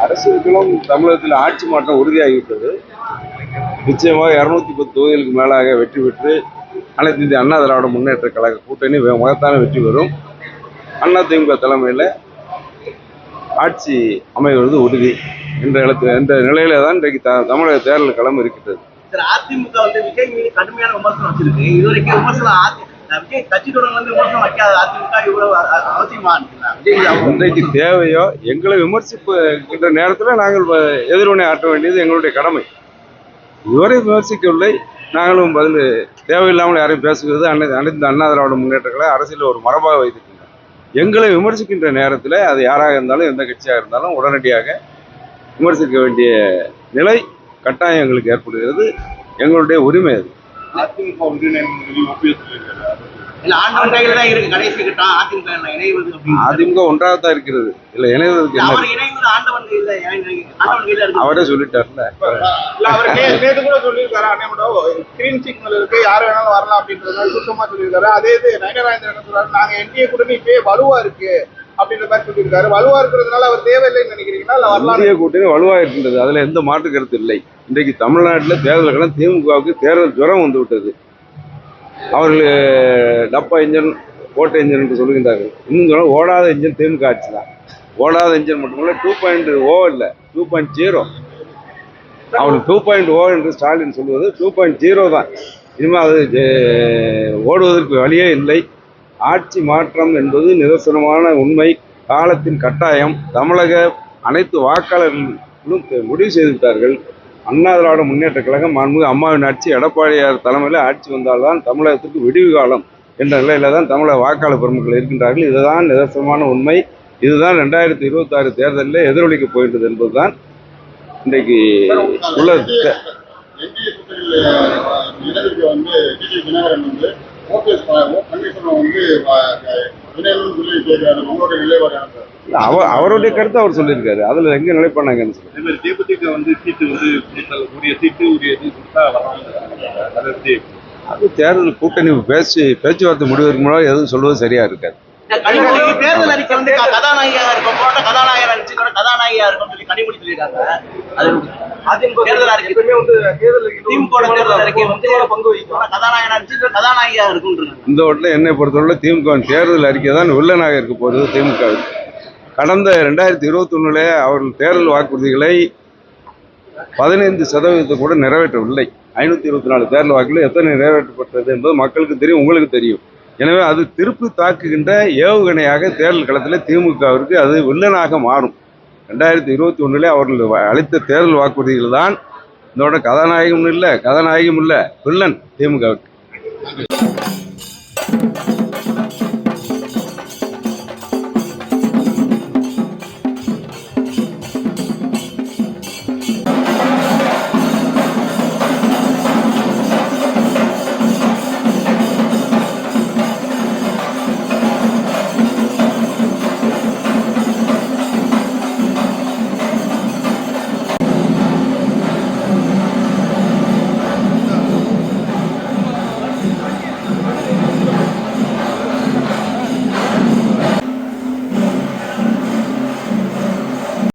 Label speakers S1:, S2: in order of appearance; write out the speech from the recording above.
S1: அரசியலுக்கும் தமிழகத்தில் ஆட்சி மாற்றம் உறுதியாகிவிட்டது. நிச்சயமாக 210 தொகுதிகளுக்கு மேலாக வெற்றி பெற்று அனைத்து இந்திய அண்ணா திராவிட முன்னேற்ற கழக கூட்டணி மகத்தான வெற்றி பெறும். அதிமுக தலைமையில் ஆட்சி அமைவது உறுதி என்ற நிலையில தான் இன்றைக்கு தமிழக தேர்தல் களம் இருக்கின்றது.
S2: அதிமுக விஜய் மீது கடுமையான விமர்சனம் வச்சிருக்கு. இதுவரைக்கும் விமர்சனம் விஜய் கட்சி தொடர்ந்து விமர்சனம் வைக்காத அதிமுக இவ்வளவு அவசியமா
S1: இன்றைக்கு தேவையோ எங்களை விமர்சிக்கின்ற நேரத்தில் நாங்கள் எதிர்வினை ஆற்ற வேண்டியது எங்களுடைய கடமை. இதுவரை விமர்சிக்கவில்லை, நாங்களும் பதில் தேவையில்லாமல் யாரையும் பேசுகிறது அனைத்து அண்ணா திராவிட முன்னேற்றங்களை அரசியல் ஒரு மரபாக வைத்திருக்கின்றோம். எங்களை விமர்சிக்கின்ற நேரத்தில் அது யாராக இருந்தாலும் எந்த கட்சியாக இருந்தாலும் உடனடியாக விமர்சிக்க வேண்டிய நிலை கட்டாயம் எங்களுக்கு ஏற்படுகிறது. எங்களுடைய உரிமை அது. அதிமுக ஒன்றாகத்தான் இருக்கிறது. இல்ல இணைவதற்கு அவரே சொல்லிட்டார்ல.
S3: நேற்று கூட சொல்லியிருக்காரு கிரீன் சிக்னல் இருக்கு, யார் வேணாலும் வரலாம் அப்படின்றது சுத்தமா சொல்லியிருக்காரு. அதே இது நயனராஜன் என்ன சொல்றாரு, நாங்க என்டிஏ கூட்டணி இப்பயே வலுவா இருக்கு அப்படின்ற மாதிரி சொல்லியிருக்காரு. வலுவா இருக்கிறதுனால அவர் தேவையில்லைன்னு நினைக்கிறீங்களா? இல்ல
S1: வரலாறு கூட்டணி வலுவா இருக்கின்றது, அதுல எந்த மாற்று கருத்து இல்லை. இன்றைக்கு தமிழ்நாட்டில் தேர்தல்களும் திமுகவுக்கு தேர்தல் ஜுரம் வந்து விட்டது. அவர்கள் டப்பா இன்ஜின் ஓட்ட இன்ஜின் என்று சொல்லுகின்றார்கள். இன்னும் சொல்ல ஓடாத இன்ஜின் திமுக ஆட்சி தான். ஓடாத இன்ஜின் மட்டுமல்ல 2.0 இல்லை 2.0. அவர்கள் 2.0 என்று ஸ்டாலின் சொல்வது 2.0 தான். இனிமேல் அது ஓடுவதற்கு வழியே இல்லை. ஆட்சி மாற்றம் என்பது நிதர்சனமான உண்மை, காலத்தின் கட்டாயம். தமிழக அனைத்து வாக்காளர்களும் முடிவு செய்து விட்டார்கள். அண்ணா திராவிட முன்னேற்ற கழகம் மாண்புமிகு அம்மாவின் ஆட்சி, எடப்பாடியார் தலைமையில் ஆட்சி வந்தால்தான் தமிழகத்துக்கு விடிவு காலம் என்ற நிலையில தான் தமிழக வாக்காளர் பெருமக்கள் இருக்கின்றார்கள். இதுதான் நிதர்சனமான உண்மை. இதுதான் 2026 தேர்தலில் எதிரொலிக்கப் போகின்றது என்பதுதான் இன்றைக்கு உள்ள. அவருடைய கருத்தை அவர் சொல்லியிருக்காரு. அதுல எங்க நிலைப்பானாங்கன்னு சொல்லி அது தேர்தல் கூட்டணி பேச்சுவார்த்தை முடிவதற்கு முன்னாடி எதுவும் சொல்வது சரியா இருக்காது.
S2: தேர்தல் அறிக்கை கதாநாயகியா இருக்கும், கதாநாயகியா இருக்கும் சொல்லி கனிமொழி சொல்லியிருக்காங்க.
S1: இந்த ஓட்டில் என்னை பொறுத்தவரை திமுக தேர்தல் அறிக்கை தான் வில்லனாக இருக்க போகிறது. திமுக கடந்த 2021 அவர்கள் தேர்தல் வாக்குறுதிகளை 15% கூட நிறைவேற்றவில்லை. 524 தேர்தல் வாக்குகள் எத்தனை நிறைவேற்றப்பட்டது என்பது மக்களுக்கு தெரியும், உங்களுக்கு தெரியும். எனவே அது திருப்பி தாக்குகின்ற ஏவுகணையாக தேர்தல் களத்தில் திமுகவிற்கு அது வில்லனாக மாறும். 2021 அவர்கள் அளித்த தேர்தல் வாக்குறுதிகள் தான் இதோட கதாநாயகம் இல்லை, வில்லன் திமுகவுக்கு.